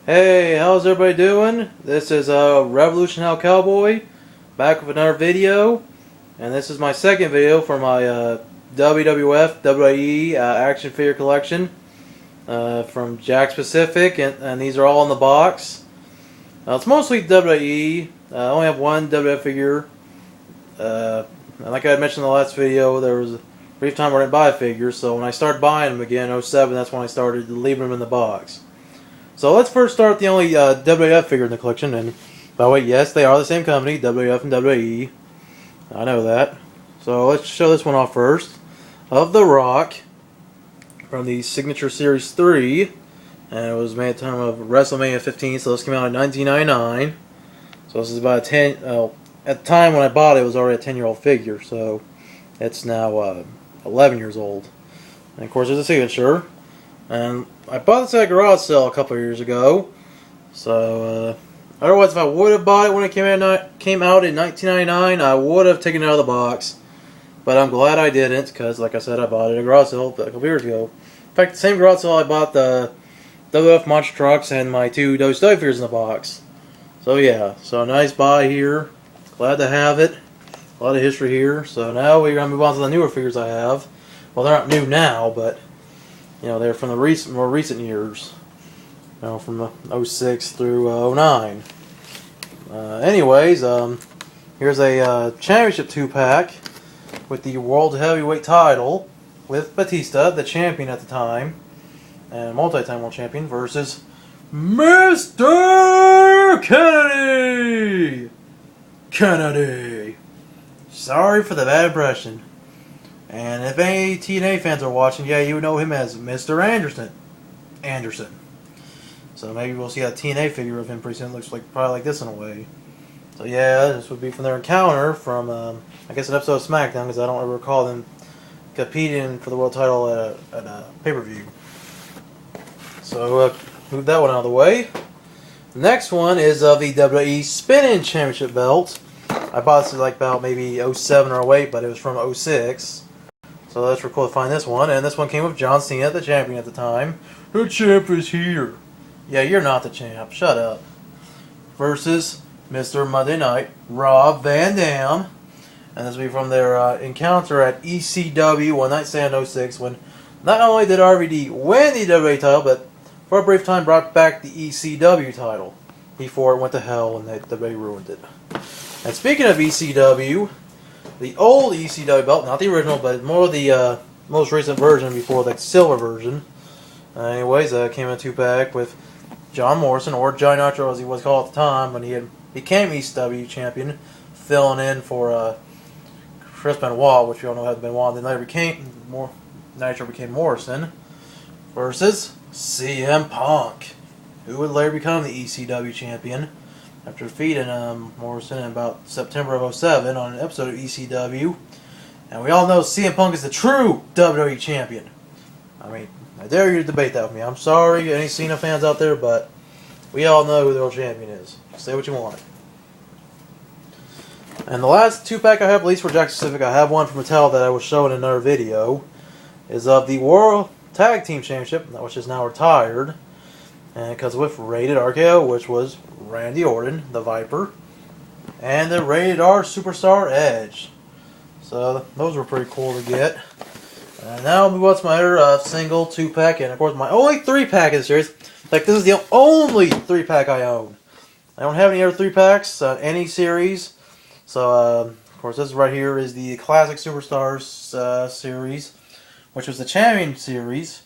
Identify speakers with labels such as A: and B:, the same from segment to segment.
A: Hey, how's everybody doing? This is Revolution Hell Cowboy back with another video, and this is my second video for my WWF WWE action figure collection from JAKKS Pacific, and these are all in the box. It's mostly WWE. I only have one WWF figure. And like I had mentioned in the last video, there was a brief time where I didn't buy figures, so when I started buying them again in 07, that's when I started leaving them in the box. So let's first start with the only WWF figure in the collection, and by the way, yes, they are the same company, WWF and WWE. I know that. So let's show this one off first. Of The Rock, from the Signature Series 3, and it was made at the time of WrestleMania 15, so this came out in 1999. So this is about a 10, at the time when I bought it, it was already a 10-year-old figure, so it's now 11 years old. And of course, there's a signature. And I bought this at a garage sale a couple of years ago. So, otherwise, if I would have bought it when it came out in 1999, I would have taken it out of the box. But I'm glad I didn't, because, like I said, I bought it at a garage sale a couple of years ago. In fact, the same garage sale I bought the WWF monster trucks and my two WCW figures in the box. So, yeah. So, nice buy here. Glad to have it. A lot of history here. So, now we're going to move on to the newer figures I have. Well, they're not new now, but you know, they're from the more recent years. You know, from the 06 through 09. Anyways, here's a championship 2-pack with the World Heavyweight title with Batista, the champion at the time, and multi-time world champion, versus Mr. Kennedy! Kennedy! Sorry for the bad impression. And if any TNA fans are watching, yeah, you would know him as Mr. Anderson. So maybe we'll see a TNA figure of him pretty soon. Looks like probably like this in a way. So yeah, this would be from their encounter from, I guess, an episode of SmackDown, because I don't ever recall them competing for the world title at a pay-per-view. So move that one out of the way. The next one is of the WWE Spinning Championship belt. I bought this like about maybe 07 or 08, but it was from 06. So that's really cool to find this one. And this one came with John Cena, the champion at the time. The champ is here. Yeah, you're not the champ. Shut up. Versus Mr. Monday Night, Rob Van Dam. And this will be from their encounter at ECW One Night Stand 06, when not only did RVD win the WWE title, but for a brief time brought back the ECW title before it went to hell and WWE ruined it. And speaking of ECW, the old ECW belt, not the original, but more the most recent version before the silver version. Anyways, came in a 2-pack with John Morrison, or Johnny Nitro as he was called at the time when he became ECW champion, filling in for Chris Benoit, which we all know had Benoit. Then Nitro became Morrison, versus CM Punk, who would later become the ECW champion after defeating Morrison in about September of 07 on an episode of ECW. And we all know CM Punk is the true WWE champion. I mean, I dare you to debate that with me. I'm sorry, any Cena fans out there, but we all know who the real champion is. Say what you want. And the last 2-pack I have, at least for JAKKS Pacific, I have one from Mattel that I will show in another video, is of the World Tag Team Championship, which is now retired. And it comes with Rated RKO, which was Randy Orton, the Viper, and the Rated R Superstar Edge. So those were pretty cool to get. And now we want my other single 2-pack, and of course my only 3-pack in the series. Like, this is the only 3-pack I own. I don't have any other 3-packs, any series. So of course this right here is the Classic Superstars series, which was the Champion series.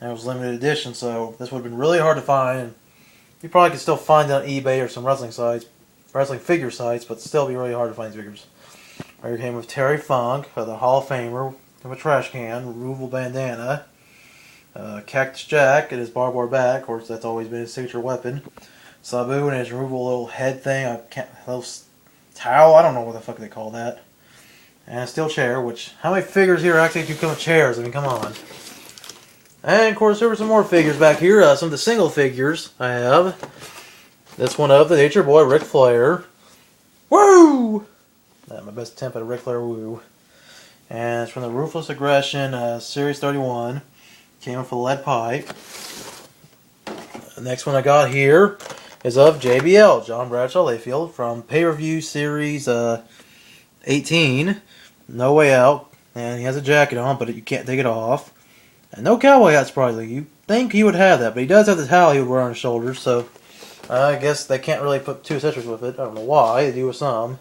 A: And it was limited edition, so this would have been really hard to find. You probably could still find it on eBay or some wrestling figure sites, but still be really hard to find these figures. Right here came with Terry Funk, the Hall of Famer, with a trash can, removable bandana, Cactus Jack and his barbed wire bat, of course that's always been his signature weapon. Sabu and his removable little head thing, a little towel, I don't know what the fuck they call that. And a steel chair, which, how many figures here actually do come with chairs? I mean, come on. And of course there were some more figures back here, some of the single figures I have. This one of the Nature Boy, Ric Flair. Woo! My best attempt at a Ric Flair woo. And it's from the Ruthless Aggression Series 31. Came with a lead pipe. The next one I got here is of JBL, John Bradshaw Layfield, from pay-per-view series 18, No Way Out. And he has a jacket on, but you can't take it off. And no cowboy hat, surprisingly. You think he would have that, but he does have the towel he would wear on his shoulders, so I guess they can't really put two accessories with it. I don't know why, they do with some.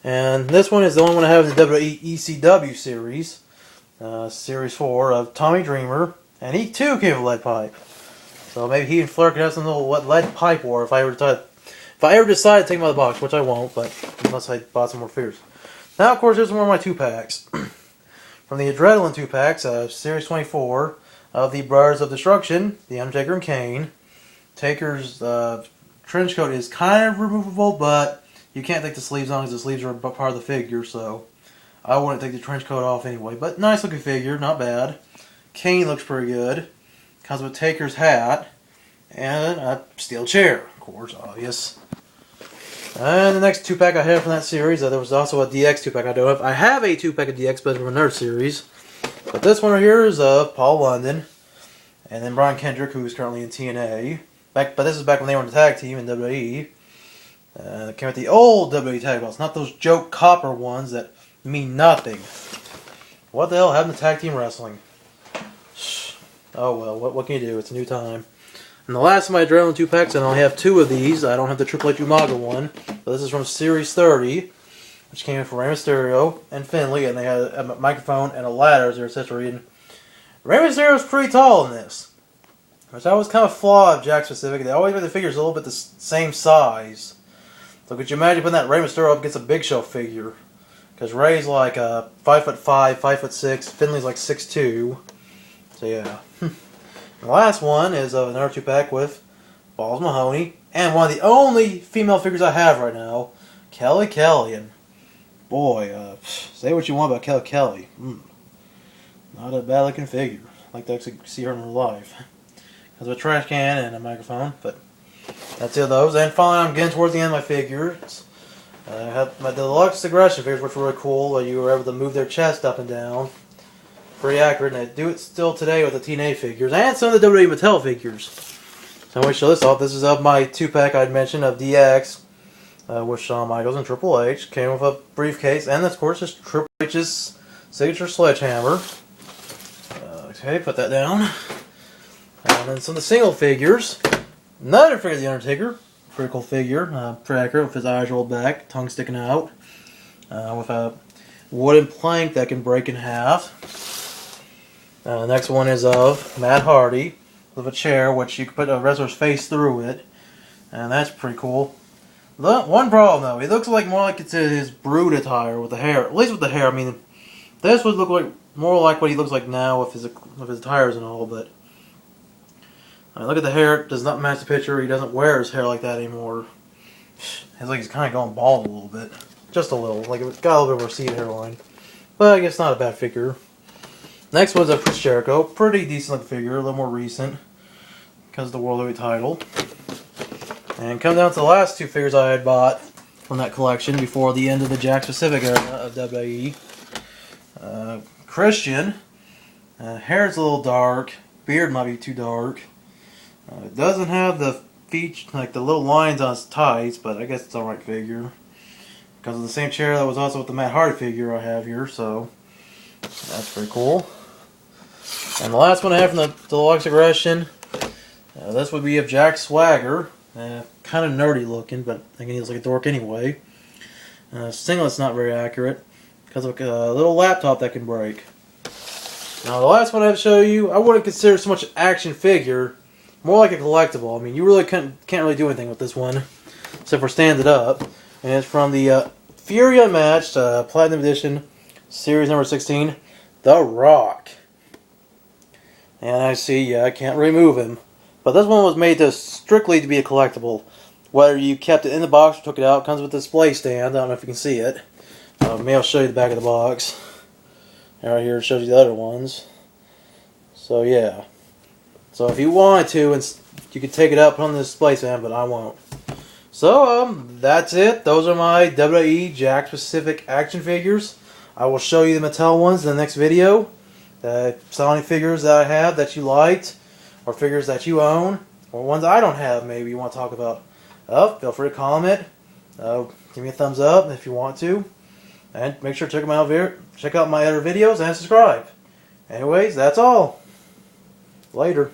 A: And this one is the only one I have in the WWE ECW series, Series 4 of Tommy Dreamer, and he too came with a lead pipe. So maybe he and Flair could have some little lead pipe war if I ever decide to take him out of the box, which I won't, but unless I bought some more figures. Now, of course, here's more of my 2-packs. From the Adrenaline 2-packs, Series 24 of the Brothers of Destruction, The Undertaker and Kane. Taker's trench coat is kind of removable, but you can't take the sleeves on because the sleeves are part of the figure, so I wouldn't take the trench coat off anyway. But nice looking figure, not bad. Kane looks pretty good. Comes with Taker's hat and a steel chair, of course, obvious. And the next 2-pack I have from that series, there was also a DX 2-pack I don't have. I have a 2-pack of DX, but from another series. But this one right here is of Paul London, and then Brian Kendrick, who is currently in TNA. But this is back when they were in the tag team in WWE. It came with the old WWE tag belts, not those joke copper ones that mean nothing. What the hell happened to tag team wrestling? Oh well, what can you do? It's a new time. And the last of my Adrenaline 2-packs, and I only have 2 of these. I don't have the Triple H Umaga one. But this is from Series 30, which came in from Rey Mysterio and Finlay, and they had a microphone and a ladder as their accessory. And Rey Mysterio is pretty tall in this, which I was kind of flaw of JAKKS Pacific. They always make the figures a little bit the same size. So could you imagine putting that Rey Mysterio up against a Big Show figure? Because Rey's like 5'5", 5'6", Finlay's like 6'2". So yeah. The last one is another 2-pack with Balls Mahoney, and one of the only female figures I have right now, Kelly Kelly. And boy, say what you want about Kelly Kelly. Not a bad looking figure. I'd like to actually see her in real life. Has a trash can and a microphone, but that's it of those. And finally, I'm getting towards the end of my figures. I have my Deluxe Aggression figures, which were really cool. You were able to move their chest up and down. Pretty accurate, and they do it still today with the TNA figures and some of the WWE Mattel figures. So I'm going to show this off. This is of my 2-pack I'd mentioned of DX with Shawn Michaels and Triple H. Came with a briefcase, and of course, just Triple H's signature sledgehammer. Okay, put that down. And then some of the single figures. Another figure of The Undertaker. Pretty cool figure. Pretty accurate with his eyes rolled back, tongue sticking out. With a wooden plank that can break in half. The next one is of Matt Hardy with a chair, which you can put a wrestler's face through it, and that's pretty cool. One problem though, he looks like more like it's his Brood attire with the hair. At least with the hair. I mean, this would look like more like what he looks like now with his tires and all. But I mean, look at the hair; it does not match the picture. He doesn't wear his hair like that anymore. It's like he's kind of going bald a little bit, just a little. Like it's got a little bit of a receded hairline, but I guess not a bad figure. Next one's a Chris Jericho. Pretty decent looking figure, a little more recent because of the World Heavyweight title. And come down to the last 2 figures I had bought from that collection before the end of the JAKKS Pacific era of WWE. Christian. Hair's a little dark. Beard might be too dark. It doesn't have the feet, like the little lines on his tights, but I guess it's alright figure. Because of the same chair that was also with the Matt Hardy figure I have here, so that's pretty cool. And the last one I have from the Deluxe Aggression, this would be of Jack Swagger. Kind of nerdy looking, but I think he looks like a dork anyway. Singlet's not very accurate because of a little laptop that can break. Now the last one I have to show you, I wouldn't consider so much an action figure, more like a collectible. I mean, you really can't really do anything with this one, except for stand it up. And it's from the Fury Unmatched Platinum Edition, Series number 16, The Rock. And I see, yeah, I can't remove him. But this one was made strictly to be a collectible. Whether you kept it in the box or took it out, it comes with a display stand. I don't know if you can see it. Maybe I'll show you the back of the box. And right here it shows you the other ones. So yeah. So if you wanted to, you could take it out, put it on the display stand, but I won't. So that's it. Those are my WWE JAKKS Pacific action figures. I will show you the Mattel ones in the next video. Selling figures that I have that you liked, or figures that you own, or ones I don't have maybe you want to talk about, feel free to comment. Give me a thumbs up if you want to. And make sure to check out my other videos and subscribe. Anyways, that's all. Later.